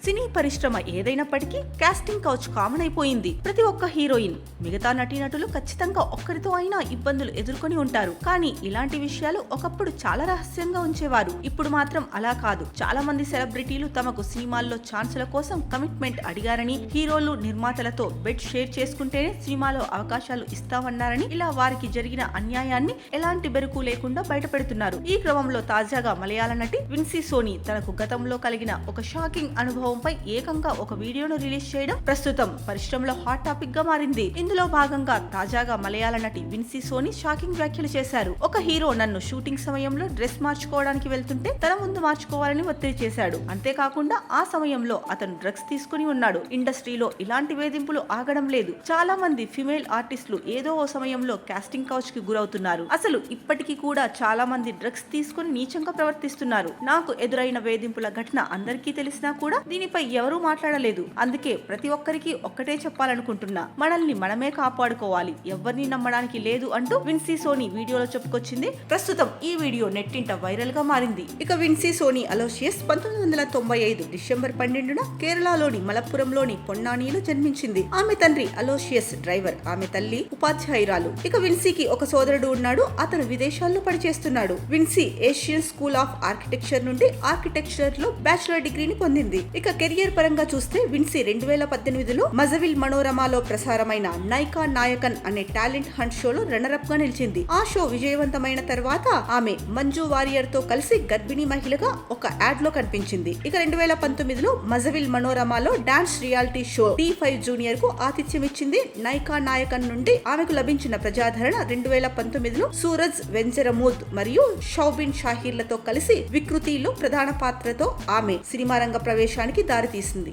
సినీ పరిశ్రమ ఏదైనప్పటికీ casting couch common అయిపోయింది. ప్రతి ఒక్క హీరోయిన్, మిగతా నటీనటులు ఖచ్చితంగా ఒక్కరితో అయినా ఇబ్బందులు ఎదుర్కొని ఉంటారు. కానీ ఇలాంటి విషయాలు ఒకప్పుడు చాలా రహస్యంగా ఉంచేవారు. ఇప్పుడు మాత్రం అలా కాదు. చాలా మంది సెలబ్రిటీలు తమకు సినిమాల్లో ఛాన్సుల కోసం కమిట్మెంట్ అడిగారని, హీరోలు నిర్మాతలతో బెడ్ షేర్ చేసుకుంటేనే సినిమాలో అవకాశాలు ఇస్తామన్నారని, ఇలా వారికి జరిగిన అన్యాయాన్ని ఎలాంటి బెరుకు లేకుండా బయటపెడుతున్నారు. ఈ క్రమంలో తాజాగా మలయాళ నటి విన్సీ సోనీ తనకు గతంలో కలిగిన ఒక షాకింగ్ అనుభవంపై ఏకంగా ఒక వీడియోను రిలీజ్ చేయడం ప్రస్తుతం పరిశ్రమలో హాట్ టాపిక్ గా మారింది. ఇందులో భాగంగా తాజాగా మలయాళ నటి విన్సీ సోనీ షాకింగ్ వ్యాఖ్యలు చేశారు. ఒక హీరో నన్ను షూటింగ్ సమయంలో డ్రెస్ మార్చుకోవడానికి వెళ్తుంటే తన ముందు మార్చుకోవాలని ఒత్తిడి చేశాడు. అంతేకాకుండా ఆ సమయంలో అతను డ్రగ్స్ తీసుకుని ఉన్నాడు. ఇండస్ట్రీలో ఇలాంటి వేధింపులు ఆగడం లేదు. చాలా మంది ఫిమేల్ ఆర్టిస్టులు ఏదో ఓ సమయంలో కాస్టింగ్ కౌచ్ కి గురవుతున్నారు. అసలు ఇప్పటికీ కూడా చాలా మంది డ్రగ్స్ తీసుకుని నీచంగా ప్రవర్తిస్తున్నారు. నాకు ఎదురైన వేధింపుల ఘటన అందరికీ తెలిసినా కూడా దీనిపై ఎవరూ మాట్లాడలేదు. అందుకే ప్రతి ఒక్కరికి ఒక్కటే చెప్పాలనుకుంటున్నా, మనల్ని మనమే కాపాడుకోవాలి, ఎవరిని నమ్మడానికి లేదు అంటూ విన్సీ సోనీ వీడియోలో చెప్పుకొచ్చింది. ప్రస్తుతం ఈ వీడియో నెట్టింట వైరల్ గా మారింది. ఇక విన్సీ సోనీ అలోషియస్ 1995 డిసెంబర్ 12న కేరళలోని మలప్పురంలోని పొన్నానీలో జన్మించింది. ఆమె తండ్రి అలోషియస్ డ్రైవర్, ఆమె తల్లి ఉపాధ్యాయురాలు. ఇక విన్సీకి ఒక సోదరుడు ఉన్నాడు. అతను విదేశాల్లో పనిచేస్తున్నాడు. Vinci Asian school of architecture నుండి ఆర్కిటెక్చర్ లో బ్యాచిలర్ డిగ్రీని పొందింది. ఇక కెరియర్ పరంగా చూస్తే విన్సీ 2018లో మజవిల్ మనోరమాలో ప్రసారమైన నైకా నాయకన్ అనే టాలెంట్ హంట్ షోలో రన్నర్ అప్ గా నిలిచింది. ఆ షో విజయవంతమైన తర్వాత ఆమె మంజు వారియర్ తో కలిసి గర్భిణీ మహిళగా ఒక యాడ్ లో కనిపించింది. ఇక 2019లో మజవిల్ మనోరమాలో dance reality show T5 junior కు ఆతిథ్యం ఇచ్చింది. నైకా నాయకన్ నుండి ఆమెకు లభించిన ప్రజాదరణ 2019లో సూరజ్ వెంజరమూద్ మరియు షౌబిన్ షాహీర్లతో కలిసి వికృతిలో ప్రధాన పాత్రతో ఆమె సినిమా రంగ ప్రవేశానికి దారితీసింది.